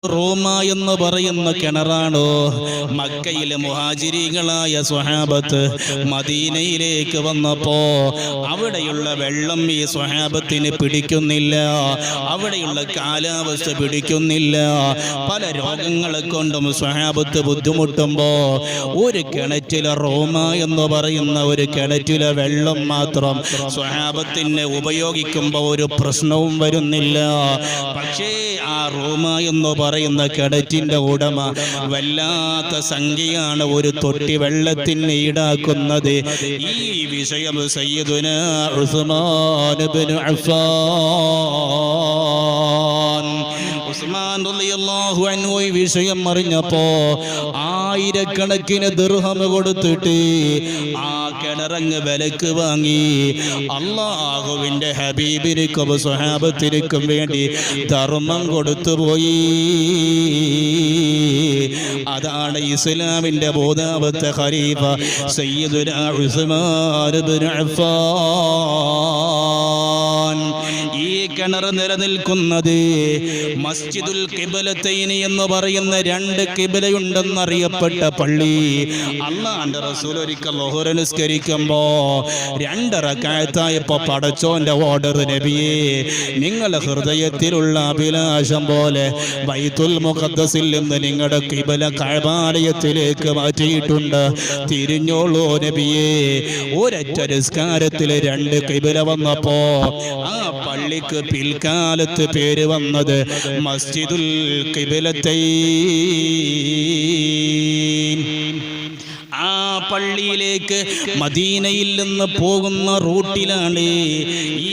റോമ എന്ന് പറയുന്ന കിണറാണോ? മക്കയിലെ മുഹാജിരികളായ സ്വഹാബത്ത് മദീനയിലേക്ക് വന്നപ്പോ അവിടെയുള്ള വെള്ളം ഈ സ്വഹാബത്തിന് പിടിക്കുന്നില്ല, അവിടെയുള്ള കാലാവസ്ഥ പിടിക്കുന്നില്ല. പല രോഗങ്ങളെ കൊണ്ടും സ്വഹാബത്ത് ബുദ്ധിമുട്ടുമ്പോ ഒരു കിണറ്റിലെ റോമ എന്ന് പറയുന്ന ഒരു കിണറ്റിലെ വെള്ളം മാത്രം സ്വഹാബത്തിന് ഉപയോഗിക്കുമ്പോൾ ഒരു പ്രശ്നവും വരുന്നില്ല. പക്ഷേ ആ റോമ എന്ന് പറയുന്ന കിണറ്റിന്റെ ഉടമ വല്ലാത്ത സംഖ്യയാണ് ഒരു തൊട്ടി വെള്ളത്തിന് ഈടാക്കുന്നത്. ഈ വിഷയം സയ്യിദുനാ ഉസ്മാൻ ഇബ്നു ഉസ്മാൻ റളിയല്ലാഹു അൻഹു ഈ വിഷയം അറിഞ്ഞപ്പോ ആയിരക്കണക്കിന് ദിർഹം കൊടുത്തിട്ട് ആ കിണറങ്ങ് വിലക്ക് വാങ്ങി അല്ലാഹുവിന്റെ ഹബീബിനും സ്വഹാബത്തിനും വേണ്ടി ധർമ്മം കൊടുത്തുപോയി. അതാണ് ഇസ്ലാമിന്റെ ബോധാവത്തെ ഖലീഫ സയ്യിദുനാ ഉസ്മാൻ ഇബ്നു അഫ്ഫാൻ. ഈ കിണർ നിലനിൽക്കുന്നത് മസ്ജിദുൽ ഖിബ്ലത്തൈൻ എന്ന് പറയുന്ന രണ്ട് ഖിബ്ലയുണ്ടെന്നറിയപ്പെട്ട പള്ളി. അല്ലാഹുവിന്റെ റസൂൽ ഒരിക്കൽ ളുഹർ നിസ്കരിക്കുമ്പോ 2 റക്അത്തായപ്പോ പടച്ചോന്റെ ഓർഡർ, നബിയേ നിങ്ങളുടെ ഹൃദയത്തിലുള്ള അഭിലാഷം പോലെ ബൈത്തുൽ മുഖദ്ദസിൽ നിന്ന് നിങ്ങളുടെ ഖിബ്ല കഅബാലയത്തിലേക്ക് മാറ്റിയിട്ടുണ്ട്, തിരിഞ്ഞോളൂ നബിയേ. ഒരൊറ്റ നിസ്കാരത്തിൽ 2 ഖിബ്ല വന്നപ്പോ ആ പള്ളിക്ക് പിൽക്കാലത്ത് പേര് വന്നത് മസ്ജിദുൽ ഖിബ്ലത്തൈൻ. ആ പള്ളിയിലേക്ക് മദീനയിൽ നിന്ന് പോകുന്ന റൂട്ടിലാണ് ഈ